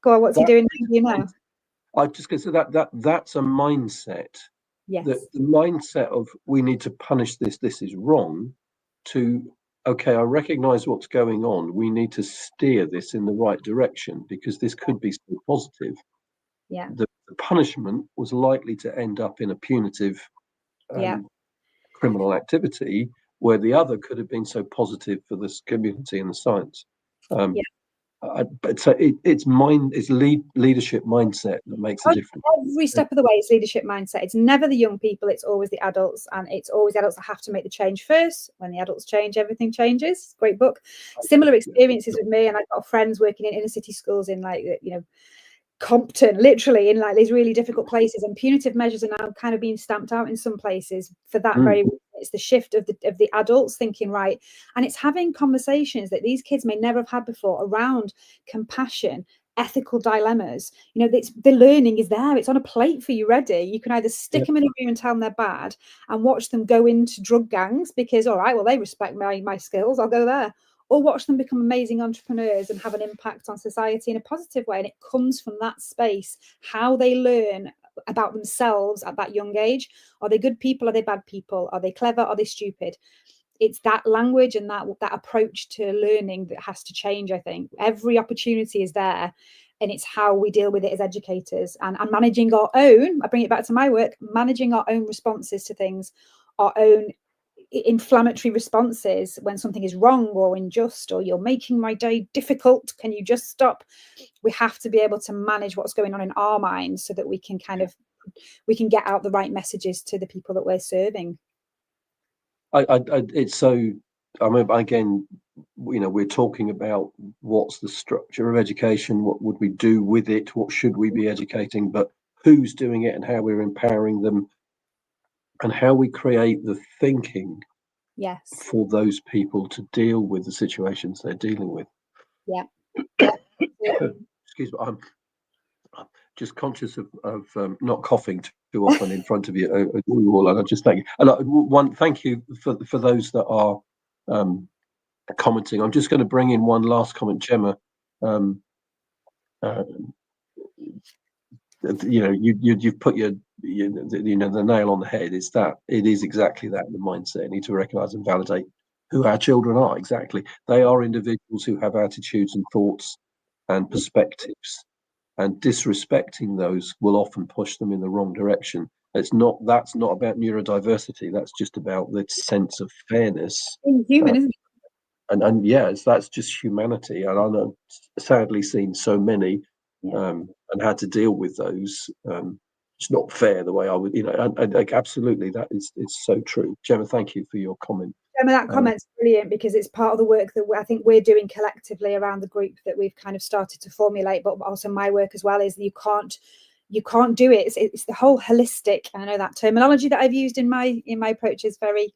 go on. What's he doing? I'm just going to say that's a mindset. Yes. The mindset of we need to punish this. This is wrong. To okay, I recognise what's going on. We need to steer this in the right direction because this could be so positive. Yeah. The punishment was likely to end up in a punitive criminal activity, where the other could have been so positive for this community and the science. But so it's leadership mindset that makes a difference. Every step of the way, it's leadership mindset. It's never the young people, it's always the adults, and it's always the adults that have to make the change first. When the adults change, everything changes. Great book. Similar experiences with me, and I've got friends working in inner city schools in Compton, literally in like these really difficult places, and punitive measures are now kind of being stamped out in some places for that very reason. It's the shift of the adults thinking right, and it's having conversations that these kids may never have had before around compassion, ethical dilemmas. The learning is there. It's on a plate for you ready. You can either stick them in a room and tell them they're bad and watch them go into drug gangs because all right, well, they respect my skills, I'll go there. Or watch them become amazing entrepreneurs and have an impact on society in a positive way. And it comes from that space, how they learn about themselves at that young age. Are they good people? Are they bad people? Are they clever? Are they stupid? It's that language and that approach to learning that has to change, I think. Every opportunity is there. And it's how we deal with it as educators and managing our own, I bring it back to my work, managing our own responses to things, our own inflammatory responses when something is wrong or unjust or you're making my day difficult, can you just stop? We have to be able to manage what's going on in our minds so that we can we can get out the right messages to the people that we're serving. It's so, I mean, again, we're talking about what's the structure of education, what would we do with it, what should we be educating, but who's doing it and how we're empowering them and how we create the thinking for those people to deal with the situations they're dealing with. Excuse me, I'm just conscious of not coughing too often in front of you all, and I just thank you. And thank you for those that are commenting. I'm just going to bring in one last comment, Gemma. You've put the nail on the head. Is that it is exactly that, the mindset. You need to recognise and validate who our children are. Exactly, they are individuals who have attitudes and thoughts and perspectives, and disrespecting those will often push them in the wrong direction. That's not about neurodiversity. That's just about the sense of fairness. Inhuman, isn't it? And yes, that's just humanity. And I've sadly seen so many, and had to deal with those. It's not fair the way I would, and absolutely, it's so true. Gemma, thank you for your comment. Gemma, that comment's brilliant, because it's part of the work that I think we're doing collectively around the group that we've kind of started to formulate, but also my work as well, is that you can't do it. It's the whole holistic. I know that terminology that I've used in my approach is very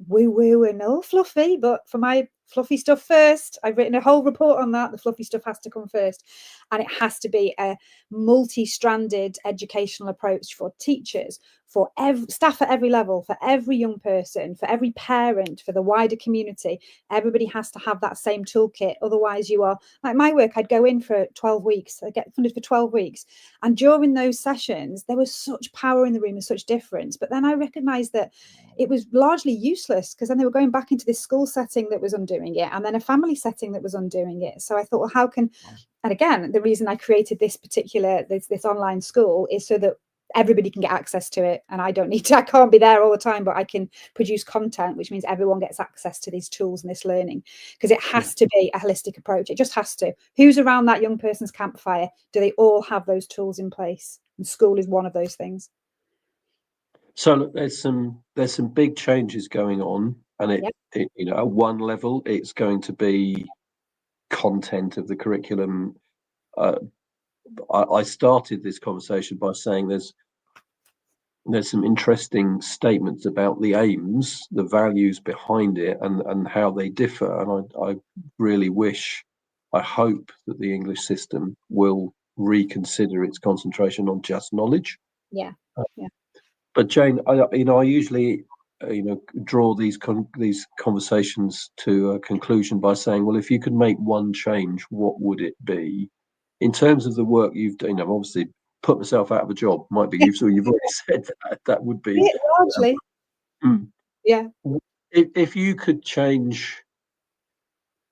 woo and all fluffy, but for my fluffy stuff first, I've written a whole report on that. The fluffy stuff has to come first, and it has to be a multi-stranded educational approach for teachers, for staff at every level, for every young person, for every parent, for the wider community. Everybody has to have that same toolkit. Otherwise, you are like my work. I'd go in for 12 weeks. I get funded for 12 weeks, and during those sessions, there was such power in the room and such difference. But then I recognised that it was largely useless, because then they were going back into this school setting that was undoing it, and then a family setting that was undoing it. So I thought, well, how can, and again, the reason I created this particular, this online school is so that everybody can get access to it. And I can't be there all the time, but I can produce content, which means everyone gets access to these tools and this learning, because it has to be a holistic approach. It just has to. Who's around that young person's campfire? Do they all have those tools in place? And school is one of those things. So look, there's some big changes going on, and at one level, it's going to be content of the curriculum. I started this conversation by saying there's some interesting statements about the aims, the values behind it, and how they differ. And I really I hope that the English system will reconsider its concentration on just knowledge. Yeah. But Jane, I usually draw these conversations to a conclusion by saying, well, if you could make one change, what would it be? In terms of the work you've done, obviously put myself out of a job might be you've already said that would be largely. Yeah. If you could change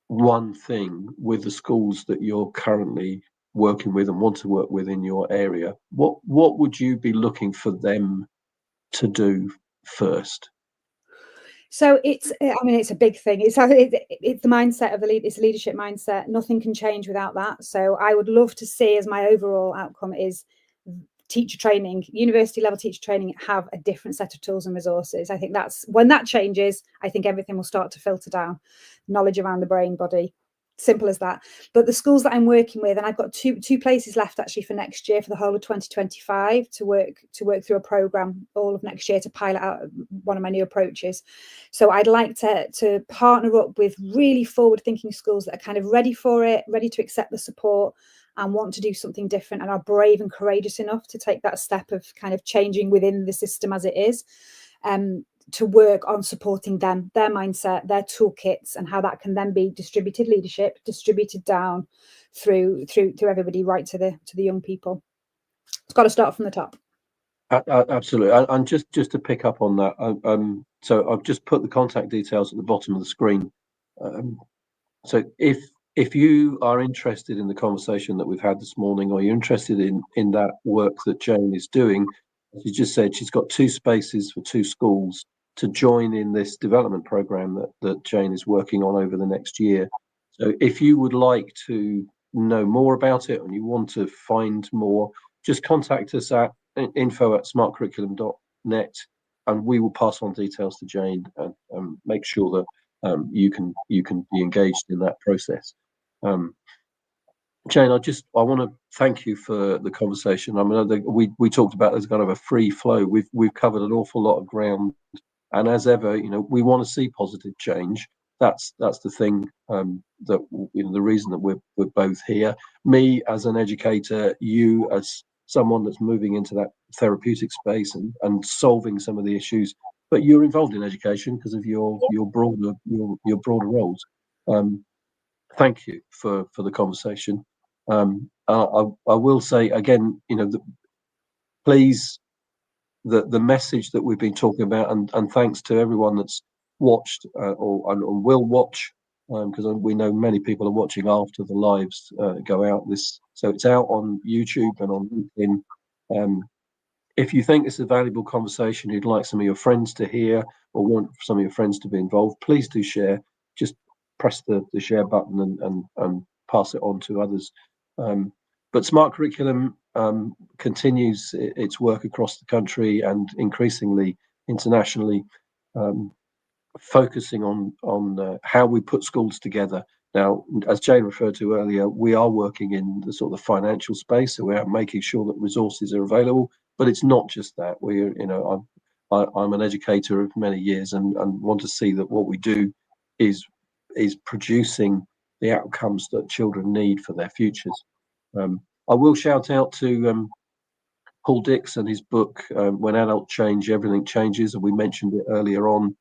one thing with the schools that you're currently working with and want to work with in your area, what would you be looking for them to do first? So it's a big thing. It's the mindset of it's a leadership mindset. Nothing can change without that. So I would love to see, as my overall outcome, is teacher training, university level teacher training, have a different set of tools and resources. I think that's when that changes, I think everything will start to filter down. Knowledge around the brain, body, simple as that. But the schools that I'm working with, and I've got two places left actually for next year, for the whole of 2025, to work through a program all of next year to pilot out one of my new approaches. So I'd like to partner up with really forward thinking schools that are kind of ready for it, ready to accept the support and want to do something different, and are brave and courageous enough to take that step of kind of changing within the system as it is, to work on supporting them, their mindset, their toolkits, and how that can then be distributed leadership, distributed down through everybody, right to the young people. It's got to start from the top. Absolutely. And just to pick up on that, so I've just put the contact details at the bottom of the screen. So if you are interested in the conversation that we've had this morning, or you're interested in that work that Jane is doing, as you just said, she's got 2 spaces for 2 schools to join in this development program that Jane is working on over the next year. So if you would like to know more about it and you want to find more, just contact us at info@smartcurriculum.net, and we will pass on details to Jane and make sure that you can be engaged in that process. Jane, I want to thank you for the conversation. I mean, we talked about there's kind of a free flow. We've covered an awful lot of ground, and as ever, we want to see positive change. That's the thing, that the reason that we're both here. Me as an educator, you as someone that's moving into that therapeutic space and solving some of the issues but you're involved in education because of your broader roles. Thank you for the conversation. I will say again, please, the message that we've been talking about, and thanks to everyone that's watched or will watch, because we know many people are watching after the lives go out. So it's out on YouTube and on LinkedIn. If you think it's a valuable conversation, you'd like some of your friends to hear, or want some of your friends to be involved, please do share. Just press the share button and pass it on to others. But Smart Curriculum continues its work across the country and increasingly internationally, focusing on how we put schools together. Now, as Jane referred to earlier, we are working in the sort of financial space, so we're making sure that resources are available. But it's not just that. I'm an educator of many years and want to see that what we do is producing the outcomes that children need for their futures. I will shout out to Paul Dix and his book, When Adults Change, Everything Changes, and we mentioned it earlier on.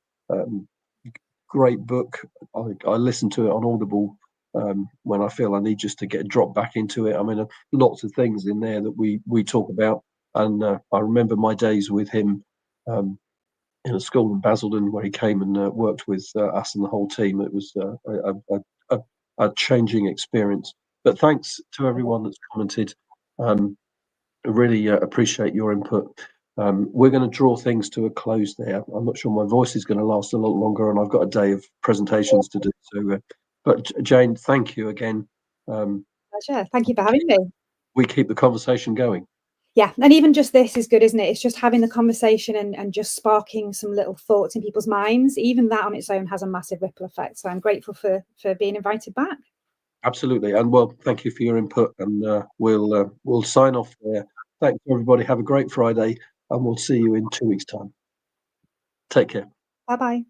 Great book. I listen to it on Audible when I feel I need just to get dropped back into it. I mean, lots of things in there that we talk about, and I remember my days with him in a school in Basildon where he came and worked with us and the whole team. It was a changing experience. But thanks to everyone that's commented. I really appreciate your input. We're going to draw things to a close there. I'm not sure my voice is going to last a lot longer, and I've got a day of presentations to do. So, but Jane, thank you again. Pleasure. Thank you for having me. We keep the conversation going. Yeah, and even just this is good, isn't it? It's just having the conversation and just sparking some little thoughts in people's minds. Even that on its own has a massive ripple effect. So I'm grateful for being invited back. Absolutely, and well, thank you for your input, and we'll sign off there. Thanks everybody. Have a great Friday, and we'll see you in 2 weeks' time. Take care. Bye-bye.